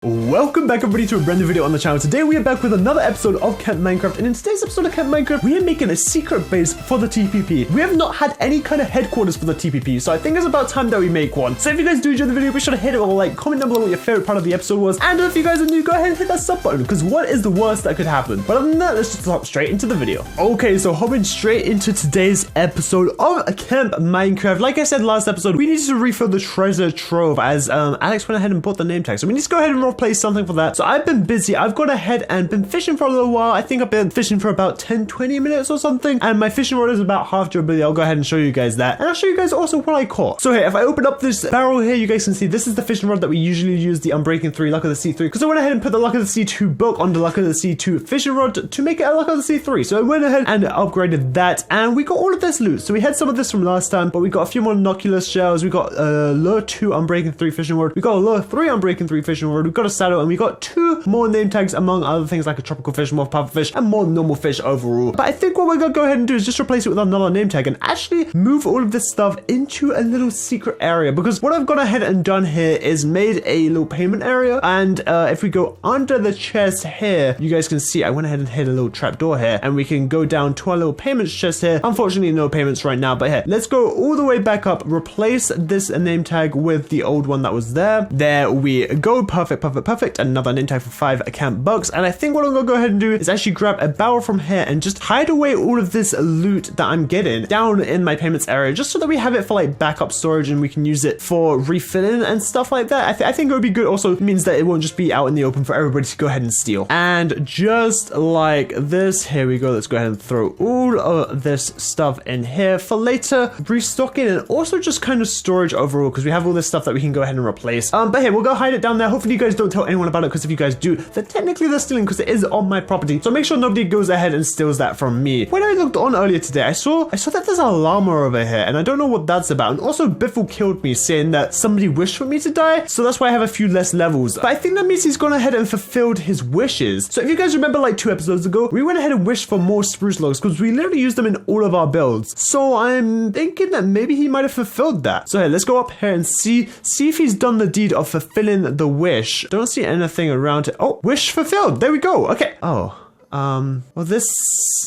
Welcome back everybody to a brand new video on the channel. Today we are back with another episode of Camp Minecraft, and in today's episode of Camp Minecraft we are making a secret base for the TPP. We have not had any kind of headquarters for the TPP, so I think it's about time that we make one. So if you guys do enjoy the video, be sure to hit it with a like, comment down below what your favorite part of the episode was, and if you guys are new, go ahead and hit that sub button, because what is the worst that could happen? But other than that, let's just hop straight into the video. Okay, so hopping straight into today's episode of Camp Minecraft. Like I said last episode, we needed to refill the treasure trove as Alex went ahead and bought the name tag, so we need to go ahead and replace something for that. So I've been busy. I've gone ahead and been fishing for a little while. I think I've been fishing for about 10-20 minutes or something, and my fishing rod is about half durability. I'll go ahead and show you guys that, and I'll show you guys also what I caught. So here, if I open up this barrel here, you guys can see this is the fishing rod that we usually use, the Unbreaking 3 Luck of the Sea 3, because I went ahead and put the Luck of the Sea 2 book on the Luck of the Sea 2 fishing rod to make it a Luck of the Sea 3. So I went ahead and upgraded that, and we got all of this loot. So we had some of this from last time, but we got a few more Noculus shells. We got a Lure 2 Unbreaking 3 fishing rod. We got a Lure 3 Unbreaking 3 fishing rod. We got a saddle, and we got 2 more name tags, among other things like a tropical fish, more pufferfish, and more normal fish overall. But I think what we're gonna go ahead and do is just replace it with another name tag and actually move all of this stuff into a little secret area, because what I've gone ahead and done here is made a little payment area, and if we go under the chest here, you guys can see I went ahead and hit a little trapdoor here, and we can go down to our little payments chest here. Unfortunately, no payments right now, but here, let's go all the way back up, replace this name tag with the old one that was there. There we go. Perfect, perfect, perfect. Another name tag for 5 camp bucks, and I think what I'm gonna go ahead and do is actually grab a barrel from here and just hide away all of this loot that I'm getting down in my payments area, just so that we have it for like backup storage and we can use it for refilling and stuff like that. I think it would be good. Also means that it won't just be out in the open for everybody to go ahead and steal. And just like this, here we go. Let's go ahead and throw all of this stuff in here for later restocking, and also just kind of storage overall, because we have all this stuff that we can go ahead and replace. But here, we'll go hide it down there. Hopefully you guys don't tell anyone about it, because if you guys do, then technically they're stealing, because it is on my property. So make sure nobody goes ahead and steals that from me. When I looked on earlier today, I saw that there's a llama over here, and I don't know what that's about. And also Biffle killed me, saying that somebody wished for me to die, so that's why I have a few less levels. But I think that means he's gone ahead and fulfilled his wishes. So if you guys remember, like 2 episodes ago, we went ahead and wished for more spruce logs, because we literally used them in all of our builds. So I'm thinking that maybe he might have fulfilled that. So here, let's go up here and see if he's done the deed of fulfilling the wish. Don't see anything around it. Oh, wish fulfilled. There we go. Okay. Oh. Well, this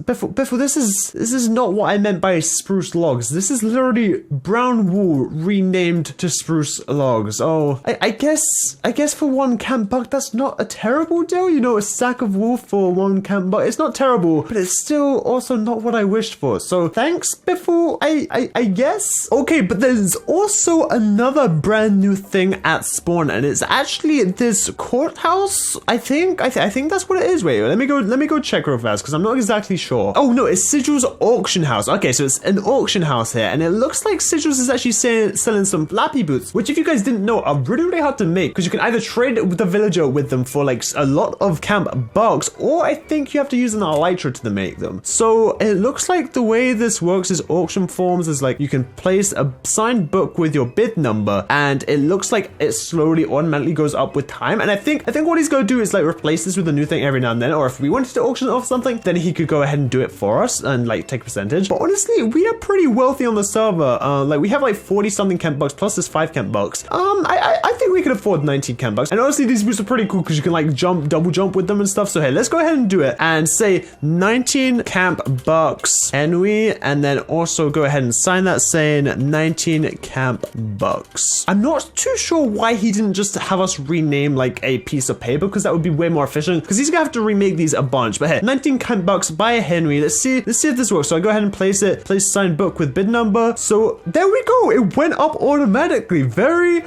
Biffle, this is not what I meant by spruce logs. This is literally brown wool renamed to spruce logs. Oh, I guess for 1 camp buck, that's not a terrible deal. You know, a sack of wool for 1 camp buck. It's not terrible, but it's still also not what I wished for. So thanks, Biffle, I guess. Okay, but there's also another brand new thing at spawn, and it's actually this courthouse. I think that's what it is. Wait, let me go check real fast, because I'm not exactly sure. Oh no, it's Sigil's auction house. Okay, so it's an auction house here, and it looks like Sigil's is actually selling some flappy boots, which if you guys didn't know are really hard to make, because you can either trade with the villager with them for like a lot of camp bucks, or I think you have to use an elytra to make them. So it looks like the way this works is auction forms is like you can place a signed book with your bid number, and it looks like it slowly automatically goes up with time. And I think what he's gonna do is like replace this with a new thing every now and then, or if we wanted to auction off something, then he could go ahead and do it for us and like take a percentage. But honestly, we are pretty wealthy on the server. Like we have like 40 something camp bucks plus this 5 camp bucks. I think we could afford 19 camp bucks. And honestly, these boots are pretty cool because you can like double jump with them and stuff. So hey, let's go ahead and do it and say 19 camp bucks Henwy, and then also go ahead and sign that saying 19 camp bucks. I'm not too sure why he didn't just have us rename like a piece of paper, because that would be way more efficient, because he's gonna have to remake these a bunch. But hey, 19 camp bucks by Henwy. Let's see if this works. So I go ahead and place signed book with bid number. So there we go. It went up automatically. Very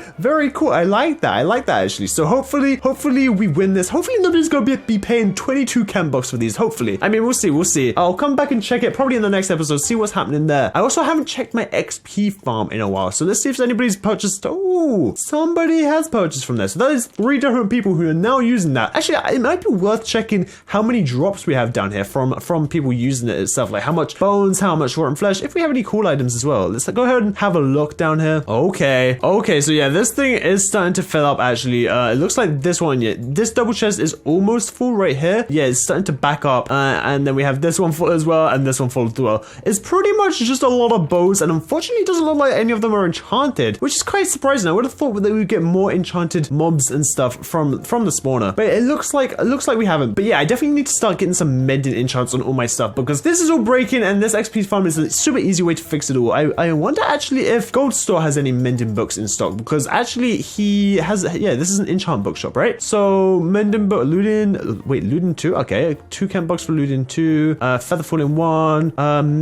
cool. I like that actually. So hopefully we win this. Hopefully nobody's gonna be paying 22 camp bucks for these. Hopefully. I mean, we'll see. I'll come back and check it probably in the next episode, see what's happening there. I also haven't checked my XP farm in a while, so let's see if anybody's purchased. Oh, somebody has purchased from there. So that is 3 different people who are now using that. Actually, it might be worth checking how many drops we have down here from people using it itself. Like how much bones, how much rotten flesh, if we have any cool items as well. Let's go ahead and have a look down here. Okay, so yeah, this thing is starting to fill up actually. It looks like this one, yeah, this double chest is almost full right here. Yeah, it's starting to back up, and then we have this one full as well, and this one full as well. It's pretty much just a lot of bows, and unfortunately it doesn't look like any of them are enchanted, which is quite surprising. I would have thought that we would get more enchanted mobs and stuff from the spawner, but it looks like we haven't. But yeah, I definitely need to start getting some mending enchants on all my stuff, because this is all breaking, and this XP farm is a super easy way to fix it all. I wonder actually if Gold Store has any mending books in stock, because actually he has, yeah, this is an enchant bookshop, right? So mending book, looting 2, okay, 2 camp bucks for looting 2, feather falling 1,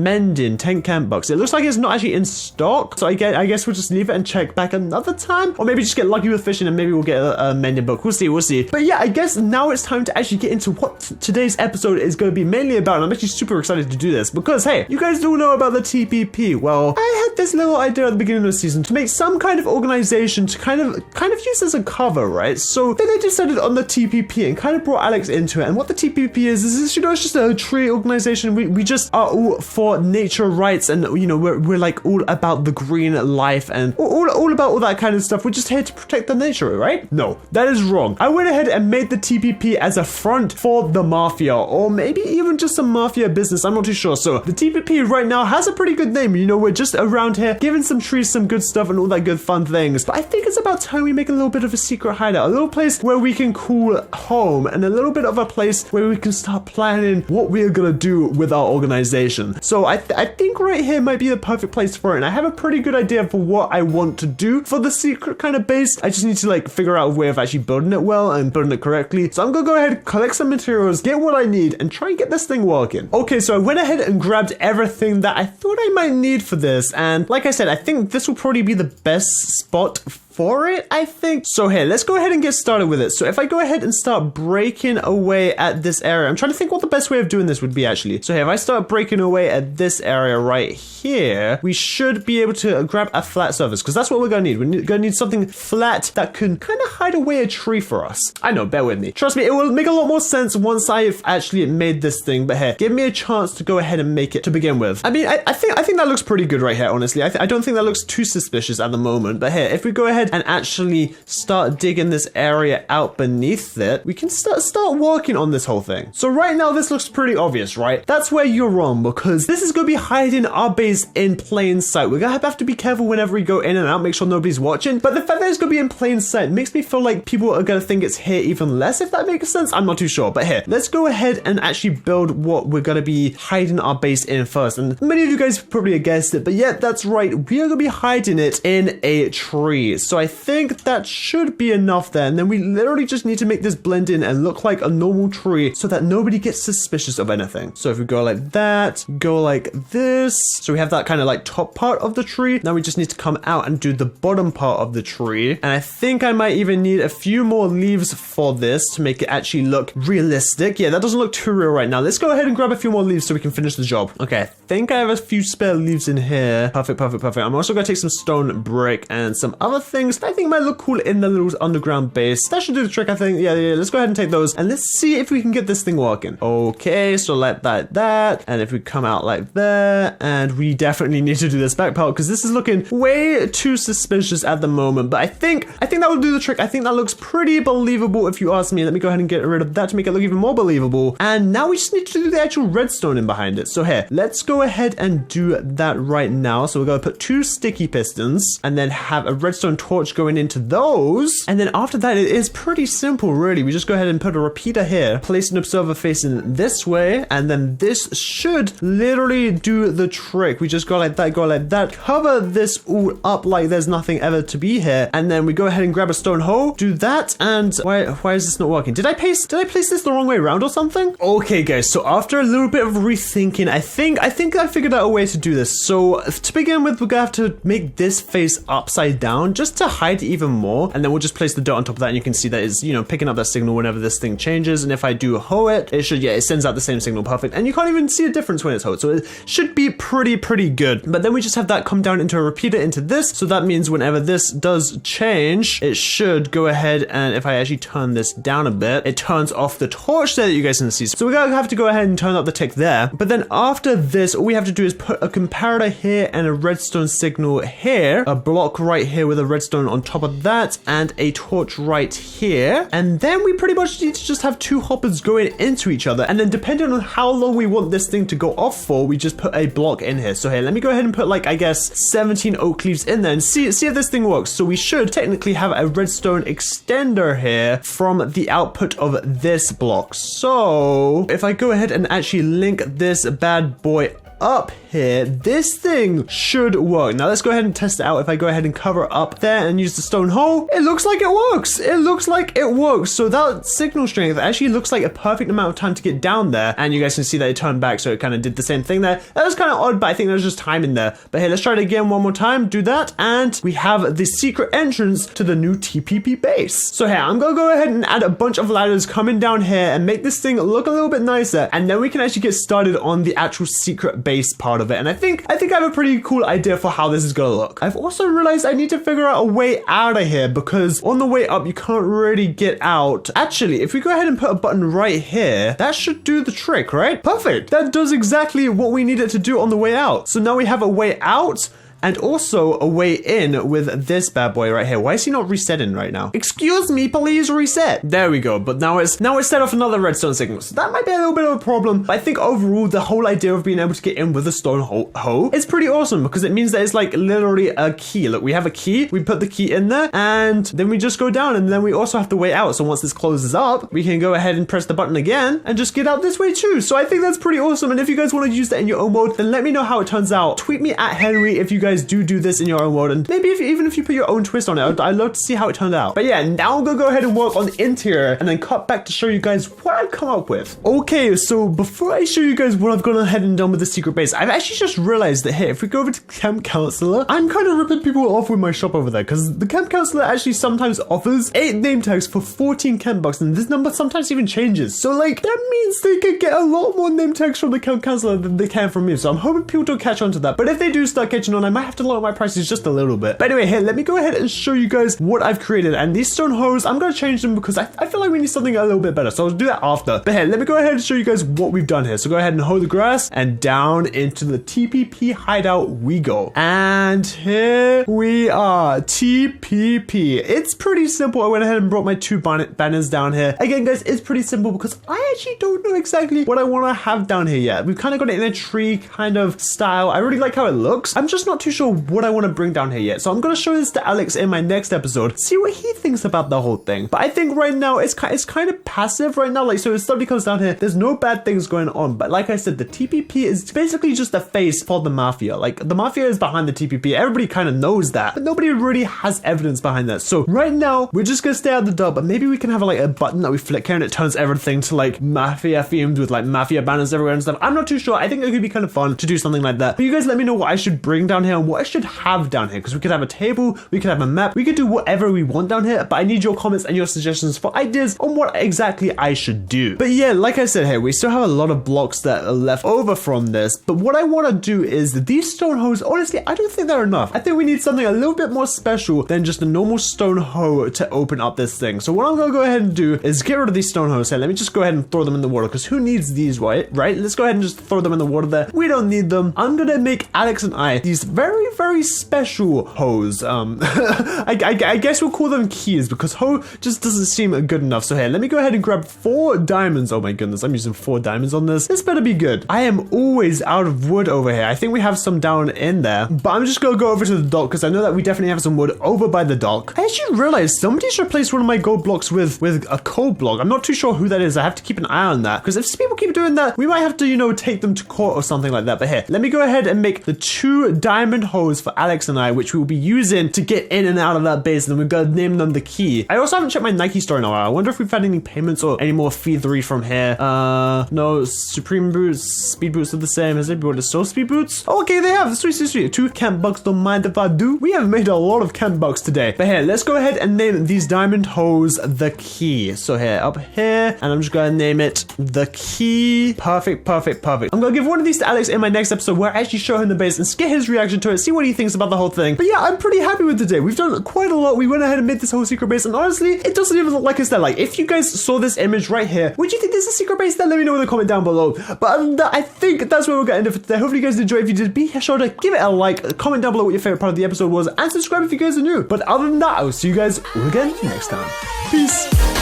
mending 10 camp bucks. It looks like it's not actually in stock, so I guess we'll just leave it and check back another time, or maybe just get lucky with fishing and maybe we'll get a mending book. We'll see. But yeah, I guess now it's time to actually get into what today's episode is going to be mainly about. And I'm actually super excited to do this because, hey, you guys all know about the TPP. Well, I had this little idea at the beginning of the season to make some kind of organization to kind of use as a cover, right? So then I decided on the TPP and kind of brought Alex into it. And what the TPP is, you know, it's just a tree organization. We just are all for nature rights, and you know, we're like all about the green life and all about all that kind of stuff. We're just here to protect the nature, right? No, that is wrong. I went ahead and made the TPP as a front for the mafia, or maybe even just a mafia business. I'm not too sure. So the TPP right now has a pretty good name. You know, we're just around here giving some trees some good stuff and all that good fun things. But I think it's about time we make a little bit of a secret hideout, a little place where we can call home, and a little bit of a place where we can start planning what we are gonna do with our organization. So I think right here might be the perfect place for it. And I have a pretty good idea for what I want to do for the secret kind of base. I just need to like figure out a way of actually building it well and building it correctly. So I'm gonna go ahead, collect some materials, get what I need, and try and get this thing working. Okay, so I went ahead and grabbed everything that I thought I might need for this. And like I said, I think this will probably be the best spot for it, I think. So here, let's go ahead and get started with it. So if I go ahead and start breaking away at this area, I'm trying to think what the best way of doing this would be actually. So here, if I start breaking away at this area right here, we should be able to grab a flat surface, because that's what we're gonna need. We're gonna need something flat that can kind of hide away a tree for us. I know, bear with me. Trust me, it will make a lot more sense once I've actually made this thing, but here, give me a chance to go ahead and make it to begin with. I mean, I think that looks pretty good right here, honestly. I don't think that looks too suspicious at the moment, but here, if we go ahead and actually start digging this area out beneath it, we can start working on this whole thing. So right now this looks pretty obvious, right? That's where you're wrong, because this is going to be hiding our base in plain sight. We're gonna have to be careful whenever we go in and out, make sure nobody's watching. But the fact that it's going to be in plain sight makes me feel like people are going to think it's here even less, if that makes sense. I'm not too sure, but here, let's go ahead and actually build what we're going to be hiding our base in first. And many of you guys probably have guessed it, but yeah, that's right. We are going to be hiding it in a tree. So I think that should be enough there, and then we literally just need to make this blend in and look like a normal tree so that nobody gets suspicious of anything. So if we go like that, go like this, so we have that kind of like top part of the tree. Now we just need to come out and do the bottom part of the tree, and I think I might even need a few more leaves for this to make it actually look realistic. Yeah, that doesn't look too real right now. Let's go ahead and grab a few more leaves so we can finish the job. Okay, I think I have a few spare leaves in here. Perfect. I'm also gonna take some stone brick and some other things that I think might look cool in the little underground base. That should do the trick, I think. Yeah, let's go ahead and take those, and let's see if we can get this thing working. Okay, so like that, and if we come out like that, and we definitely need to do this back part because this is looking way too suspicious at the moment, but I think that will do the trick. I think that looks pretty believable if you ask me. Let me go ahead and get rid of that to make it look even more believable, and now we just need to do the actual redstone in behind it. So here, let's go ahead and do that right now. So we're going to put 2 sticky pistons and then have a redstone torch going into those, and then after that it is pretty simple really. We just go ahead and put a repeater here, place an observer facing this way, and then this should literally do the trick. We just go like that, cover this all up like there's nothing ever to be here, and then we go ahead and grab a stone hoe, do that, and why is this not working? Did I place this the wrong way around or something? Okay guys, so after a little bit of rethinking, I think I figured out a way to do this. So to begin with, we're gonna have to make this face upside down just to to hide even more, and then we'll just place the dirt on top of that, and you can see that it's, you know, picking up that signal whenever this thing changes. And if I do hoe it, it should, yeah, it sends out the same signal, perfect. And you can't even see a difference when it's hoed, so it should be pretty good. But then we just have that come down into a repeater into this, so that means whenever this does change, it should go ahead, and if I actually turn this down a bit, it turns off the torch there that you guys can see. So we're gonna have to go ahead and turn up the tick there. But then after this, all we have to do is put a comparator here and a redstone signal here, a block right here with a redstone on top of that, and a torch right here. And then we pretty much need to just have two hoppers going into each other. And then depending on how long we want this thing to go off for, we just put a block in here. So here, let me go ahead and put like, I guess, 17 oak leaves in there and see if this thing works. So we should technically have a redstone extender here from the output of this block. So if I go ahead and actually link this bad boy up here, this thing should work. Now let's go ahead and test it out. If I go ahead and cover up there and use the stone hole, it looks like it works. It looks like it works. So that signal strength actually looks like a perfect amount of time to get down there. And you guys can see that it turned back, so it kind of did the same thing there. That was kind of odd, but I think there was just time in there. But hey, let's try it again one more time. Do that, and we have the secret entrance to the new TPP base. So here, I'm gonna go ahead and add a bunch of ladders coming down here and make this thing look a little bit nicer. And then we can actually get started on the actual secret base part of it. And I think I have a pretty cool idea for how this is gonna look. I've also realized I need to figure out a way out of here, because on the way up you can't really get out. Actually, if we go ahead and put a button right here, that should do the trick, right? Perfect. That does exactly what we needed to do on the way out. So now we have a way out and also a way in with this bad boy right here. Why is he not resetting right now? Excuse me, please reset. There we go. But now it's set off another redstone signal. So that might be a little bit of a problem. But I think overall, the whole idea of being able to get in with a stone hoe is pretty awesome, because it means that it's like literally a key. Look, we have a key. We put the key in there, and then we just go down, and then we also have to wait out. So once this closes up, we can go ahead and press the button again and just get out this way too. So I think that's pretty awesome. And if you guys want to use that in your own mode, then let me know how it turns out. Tweet me at Henwy if you guys do this in your own mode, and maybe even if you put your own twist on it, I'd love to see how it turned out. But yeah, now I'm gonna go ahead and work on the interior and then cut back to show you guys what I've come up with. Okay, so before I show you guys what I've gone ahead and done with the secret base, I've actually just realized that here, if we go over to Camp Counselor, I'm kind of ripping people off with my shop over there, because the Camp Counselor actually sometimes offers 8 name tags for 14 Camp bucks, and this number sometimes even changes. So like, that means they could get a lot more name tags from the Camp Counselor than they can from me. So I'm hoping people don't catch on to that. But if they do start catching on, I might have to lower my prices just a little bit. But anyway, here, let me go ahead and show you guys what I've created. And these stone hoes, I'm gonna change them because I feel like we need something a little bit better. So I'll do that after. But here, let me go ahead and show you guys what we've done here. So go ahead and hoe the grass, and down into the TPP hideout we go. And here we are, TPP. It's pretty simple. I went ahead and brought my 2 banners down here. Again, guys, it's pretty simple because I actually don't know exactly what I want to have down here yet. We've kind of got it in a tree kind of style. I really like how it looks. I'm just not too sure what I want to bring down here yet. So I'm going to show this to Alex in my next episode, see what he thinks about the whole thing. But I think right now it's kind of passive right now. Like, so if somebody comes down here, there's no bad things going on. But like I said, the TPP is basically just a face for the mafia. Like, the mafia is behind the TPP. Everybody kind of knows that, but nobody really has evidence behind that. So right now, we're just going to stay out the dark, but maybe we can have like a button that we flick here and it turns everything to like mafia themed with like mafia banners everywhere and stuff. I'm not too sure. I think it could be kind of fun to do something like that. But you guys let me know what I should bring down here and what I should have down here, because we could have a table, we could have a map, we could do whatever we want down here, but I need your comments and your suggestions for ideas on what exactly I should do. But yeah, like I said, here, we still have a lot of blocks that are left over from this, but what I want to do is these stone hoes, honestly, I don't think they're enough. I think we need something a little bit more special than just a normal stone hoe to open up this thing. So what I'm going to go ahead and do is get rid of these stone hoes here. Let me just go ahead and throw them in the water, because who needs these, right? Let's go ahead and just throw them in the water there. We don't need them. I'm going to make Alex and I these very, very special hoes. I guess we'll call them keys, because hoe just doesn't seem good enough. So here, let me go ahead and grab 4 diamonds. Oh my goodness, I'm using 4 diamonds on this. This better be good. I am always out of wood over here. I think we have some down in there, but I'm just gonna go over to the dock, because I know that we definitely have some wood over by the dock. I actually realized somebody's replaced one of my gold blocks with a coal block. I'm not too sure who that is. I have to keep an eye on that, because if people keep doing that, we might have to, you know, take them to court or something like that. But here, let me go ahead and make the 2 diamond diamond hose for Alex and I, which we will be using to get in and out of that base, and then we're gonna name them the key. I also haven't checked my Nike store in a while. I wonder if we've had any payments or any more feathery from here. No, Supreme boots, speed boots are the same. Has anybody sold speed boots? Oh, okay, they have. Sweet. 2 camp bucks, don't mind if I do. We have made a lot of camp bucks today. But here, let's go ahead and name these diamond hose the key. So here, up here, and I'm just gonna name it the key. Perfect. I'm gonna give one of these to Alex in my next episode where I actually show him the base and get his reaction to it, see what he thinks about the whole thing. But yeah, I'm pretty happy with the day. We've done quite a lot. We went ahead and made this whole secret base, and honestly, it doesn't even look like it's there. Like, if you guys saw this image right here, would you think there's a secret base there? Let me know in the comment down below. But other than that, I think that's where we're gonna end it for today. Hopefully you guys enjoyed. If you did, be sure to give it a like, comment down below what your favorite part of the episode was, and subscribe if you guys are new. But other than that, I will see you guys all again next time. Peace.